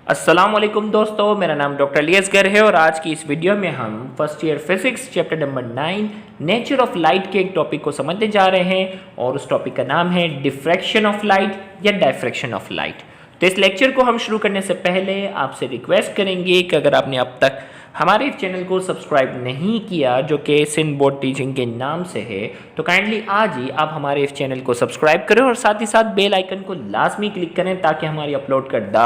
अस्सलाम वालेकुम दोस्तों, मेरा नाम डॉक्टर अली है और आज की इस वीडियो में हम first year physics chapter number 9 nature of light के एक टॉपिक को समझने जा रहे हैं और उस टॉपिक का नाम है डिफ्रैक्शन ऑफ लाइट या डायफ्रैक्शन ऑफ लाइट। तो इस लेक्चर को हम शुरू करने से पहले आपसे रिक्वेस्ट करेंगे कि अगर आपने अब तक हमारे चैनल को सब्सक्राइब नहीं किया जो कि सिंध बोर्ड टीचिंग के नाम से है तो काइंडली आज ही आप हमारे इस चैनल को सब्सक्राइब करें और साथ ही साथ बेल आइकन को लाजमी क्लिक करें ताकि हमारी अपलोड करदा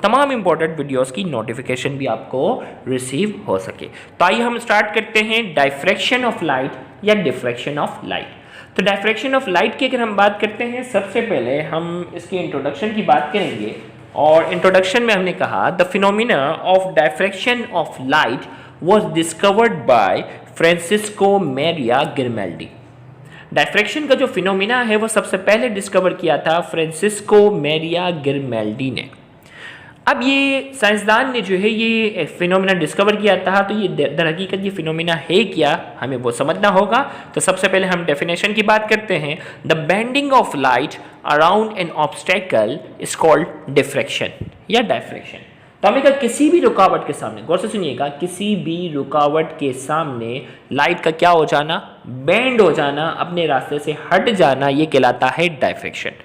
तमाम इंपॉर्टेंट वीडियोस की नोटिफिकेशन भी आपको रिसीव हो सके। तो आइए हम स्टार्ट करते हैं डायफ्रैक्शन ऑफ लाइट या डिफ्रैक्शन ऑफ लाइट। तो डायफ्रैक्शन ऑफ लाइट की अगर हम बात करते हैं, सबसे पहले हम इसकी इंट्रोडक्शन की बात करेंगे और इंट्रोडक्शन में हमने कहा the phenomena of diffraction of light was discovered by Francisco Maria Grimaldi. Diffraction का जो फिनोमिना है वो सबसे पहले डिस्कवर किया था फ्रांसिस्को मैरिया गिरमेल्डी ने। अब ये साइंसदान ने जो है ये फिनोमिना डिस्कवर किया था, तो ये दर हकीकत ये फिनोमिना है क्या, हमें वो समझना होगा। तो सबसे पहले हम डेफिनेशन की बात करते हैं। The bending of light around an obstacle is called diffraction या डायफ्रैक्शन। तो हमें कहा किसी भी रुकावट के सामने, गौर से सुनिएगा, किसी भी रुकावट के सामने लाइट का क्या हो जाना, बेंड हो जाना, अपने रास्ते से हट जाना, ये कहलाता है डायफ्रैक्शन।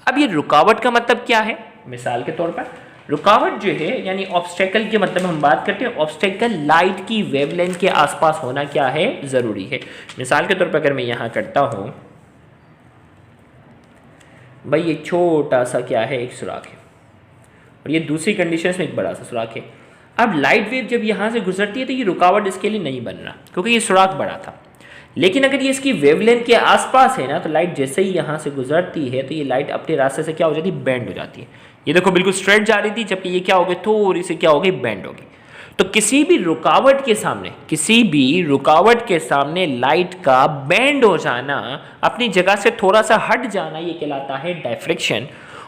अब ये रुकावट का मतलब क्या है? मिसाल के तौर पर रुकावट जो है यानी ऑब्स्टेकल के मतलब हम बात करते हैं, ऑब्स्टेकल लाइट की वेवलेंथ के आसपास होना क्या है, जरूरी है। मिसाल के तौर पर अगर मैं यहां करता हूं, भाई ये छोटा सा क्या है, एक सुराख है और ये दूसरी कंडीशन में एक बड़ा सा सुराख है। अब लाइट वेव जब यहां से गुजरती है तो ये रुकावट इसके लिए नहीं बन रहा क्योंकि ये सुराख बड़ा था। लेकिन अगर ये इसकी वेवलेंथ के आसपास है ना, तो लाइट जैसे ही यहाँ से गुजरती है तो ये लाइट अपने रास्ते से क्या हो जाती है, बेंड हो जाती है। ये देखो बिल्कुल स्ट्रेट जा रही थी, जबकि ये क्या हो गई, थोड़ी सी क्या हो गई, बेंड हो गई। तो किसी भी रुकावट के सामने लाइट का बेंड हो जाना, अपनी जगह से थोड़ा सा हट जाना, ये कहलाता है डायफ्रैक्शन।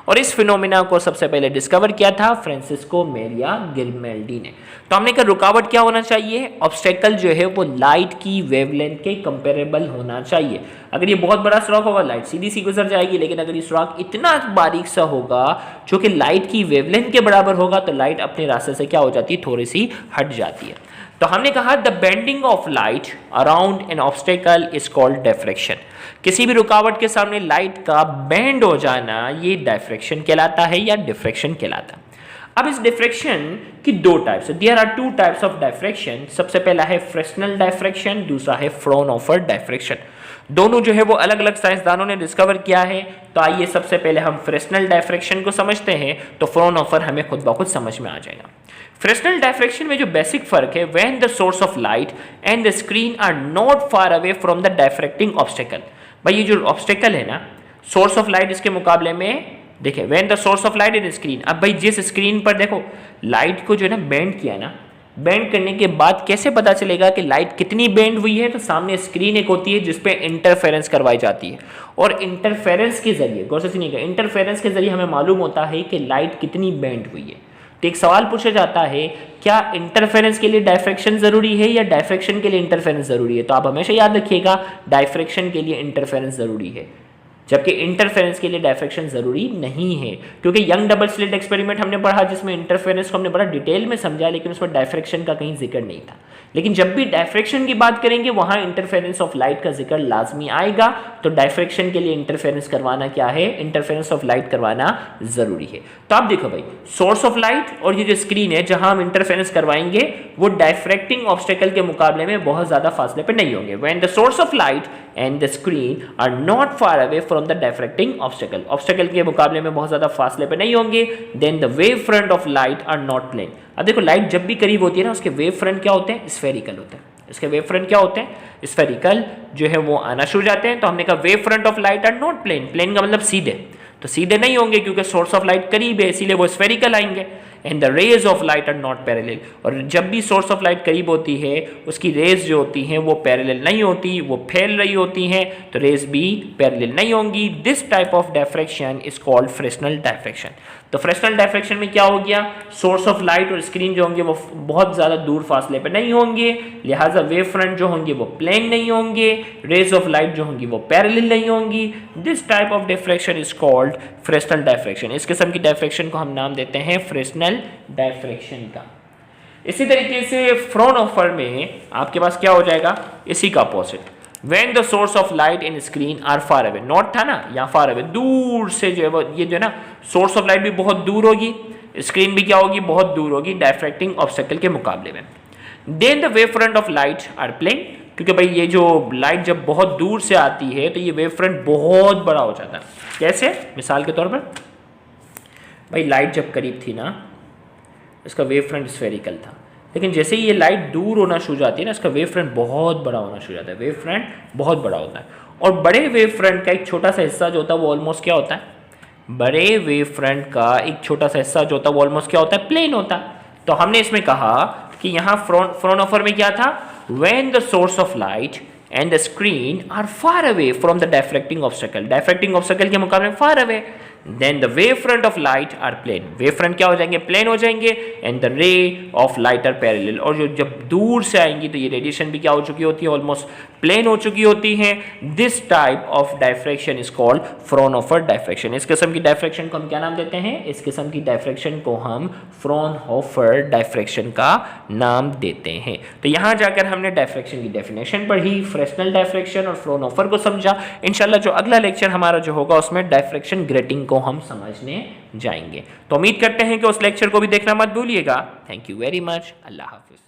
और इस फिनोमिना को सबसे पहले डिस्कवर किया था फ्रांसिस्को मैरिया गिरमेल्डी ने। तो हमने कहा रुकावट क्या होना चाहिए, ऑब्स्टेकल जो है वो लाइट की वेवलेंथ के कंपेरेबल होना चाहिए। अगर ये बहुत बड़ा सुराख होगा लाइट सीधी सी गुजर जाएगी, लेकिन अगर ये सुराख इतना बारीक सा होगा जो कि लाइट की वेवलेंथ के बराबर होगा तो लाइट अपने रास्ते से क्या हो जाती है, थोड़ी सी हट जाती है। तो हमने कहा the bending of light around an obstacle is called diffraction. किसी भी रुकावट के सामने लाइट का बेंड हो जाना ये डायफ्रैक्शन कहलाता है या डिफ्रैक्शन कहलाता है। अब इस डिफ्रैक्शन की दो टाइप्स है, there are two types of diffraction. सबसे पहला है फ्रेस्नेल डायफ्रैक्शन, दूसरा है फ्राउनहोफर डायफ्रैक्शन। दोनों जो है वो अलग अलग साइंसदानों ने डिस्कवर किया है। तो आइए सबसे पहले हम फ्रेस्नेल डायफ्रैक्शन को समझते हैं, तो फ्राउनहोफर हमें खुद ब खुद समझ में आ जाएगा। फ्रेस्नेल डायफ्रैक्शन में जो बेसिक फर्क है, when the source of light and the screen are not far away from the diffracting obstacle. भाई ये जो ऑब्स्टेकल है ना, सोर्स ऑफ लाइट इसके मुकाबले में देखिए, when the source of light in screen. अब भाई जिस स्क्रीन पर देखो लाइट को जो है ना बेंड किया ना, बेंड करने के बाद कैसे पता चलेगा कि लाइट कितनी बेंड हुई है, तो सामने स्क्रीन एक होती है जिसपे इंटरफेरेंस करवाई जाती है और इंटरफेरेंस के जरिए, गौर से सुनिएगा, इंटरफेरेंस के जरिए हमें मालूम होता है कि लाइट कितनी बेंड हुई है। तो एक सवाल पूछा जाता है, क्या इंटरफेरेंस के लिए डायफ्रैक्शन जरूरी है या डायफ्रैक्शन के लिए इंटरफेरेंस जरूरी है? तो आप हमेशा याद रखिएगा डायफ्रैक्शन के लिए इंटरफेरेंस जरूरी है, जबकि इंटरफेरेंस के लिए डायफ्रैक्शन जरूरी नहीं है। क्योंकि यंग डबल स्लिट एक्सपेरिमेंट हमने पढ़ा जिसमें इंटरफेरेंस को हमने बड़ा डिटेल में समझा, लेकिन उसमें डायफ्रैक्शन का कहीं जिक्र नहीं था। लेकिन जब भी डायफ्रैक्शन की बात करेंगे वहां इंटरफेरेंस ऑफ लाइट का जिक्र लाजमी आएगा। तो डायफ्रैक्शन के लिए इंटरफेरेंस करवाना क्या है, इंटरफेरेंस ऑफ लाइट करवाना जरूरी है। तो आप देखो भाई, सोर्स ऑफ लाइट और ये जो स्क्रीन है जहां हम इंटरफेरेंस करवाएंगे वो डायफ्रैक्टिंग ऑब्स्टेकल के मुकाबले में बहुत ज्यादा फासले पर नहीं होंगे। When the source of light and the screen are not far away from the diffracting obstacle, obstacle के मुकाबले में बहुत ज्यादा फासले पे नहीं होंगे, then the wave front of light are not plane. अब देखो लाइट जब भी करीब होती है ना, उसके वेव फ्रंट क्या होते हैं, स्फेरिकल होते हैं। इसके वेव फ्रंट क्या होते हैं, स्फेरिकल जो है वो आना शुरू जाते हैं। तो हमने कहा wave front of light are not plane, plane का मतलब सीधे, तो सीधे नहीं होंगे क्योंकि सोर्स ऑफ लाइट करीब है, इसीलिए वो स्फेरिकल आएंगे। And the rays of light are not parallel, और जब भी सोर्स ऑफ लाइट करीब होती है उसकी रेज जो होती हैं वो पैरेलल नहीं होती, वो फैल रही होती हैं, तो रेज भी पैरेलल नहीं होंगी। This type of diffraction is called Fresnel diffraction. तो फ्रेस्नेल डायफ्रैक्शन में क्या हो गया, सोर्स ऑफ लाइट और स्क्रीन जो होंगे वो बहुत ज़्यादा दूर फासले पे नहीं होंगे, लिहाजा वेव फ्रंट जो होंगे वो प्लेन नहीं होंगे, रेज ऑफ लाइट जो होंगी वो पैरेलल नहीं होंगी। This type of diffraction is called Fresnel diffraction. इस किस्म की डायफ्रैक्शन को हम नाम देते हैं फ्रेस्नेल डायफ्रैक्शन का। इसी तरीके से फ्राउनहोफर में आपके पास क्या हो जाएगा, इसी का opposite, When the source of light in screen are far away, note था ना यहाँ far away, दूर से जो है वो ये जो है ना सोर्स ऑफ लाइट भी बहुत दूर होगी, स्क्रीन भी क्या होगी बहुत दूर होगी डायफ्रैक्टिंग ऑब्स्टेकल के मुकाबले में। Then the wave front of light are plane, क्योंकि भाई ये जो लाइट जब बहुत दूर से आती है तो ये वेव फ्रंट बहुत बड़ा हो जाता है। कैसे, मिसाल के तौर पर भाई लाइट जब करीब थी ना इसका वेव फ्रंट स्फेरिकल था, लेकिन जैसे ही ये लाइट दूर होना शुरू हो जाती है ना इसका वेव फ्रंट बहुत बड़ा होना शुरू हो जाता है, वेव फ्रंट बहुत बड़ा होता है। और बड़े वेव फ्रंट का एक छोटा सा हिस्सा जो होता है वो ऑलमोस्ट क्या होता है, बड़े वेव फ्रंट का एक छोटा सा हिस्सा जो होता है वो ऑलमोस्ट क्या होता है, प्लेन होता है। तो हमने इसमें कहा कि यहाँ फ्राउनहोफर में क्या था, when the source of light and the screen are far away from the diffracting obstacle, diffracting obstacle के मुकाबले में far away, then the wave front of light are plane, wave front क्या हो जाएंगे, प्लेन हो जाएंगे, and the ray of light are parallel, और जो जब दूर से आएंगी तो ये रेडिएशन भी क्या हो चुकी होती है, ऑलमोस्ट प्लेन हो चुकी होती है। This type of diffraction is called Fraunhofer diffraction. इस किस्म की डायफ्रैक्शन को हम क्या नाम देते हैं, इस किस्म की डायफ्रैक्शन को हम फ्राउनहोफर डायफ्रैक्शन का नाम देते हैं। तो यहाँ जाकर हमने डायफ्रैक्शन की डेफिनेशन पढ़ी, फ्रेस्नेल डायफ्रैक्शन और फ्राउनहोफर को समझा। इंशाल्लाह जो अगला लेक्चर हमारा जो होगा उसमें डायफ्रैक्शन ग्रेटिंग को हम समझने जाएंगे। तो उम्मीद करते हैं कि उस लेक्चर को भी देखना मत भूलिएगा। Thank you very much. Allah Hafiz.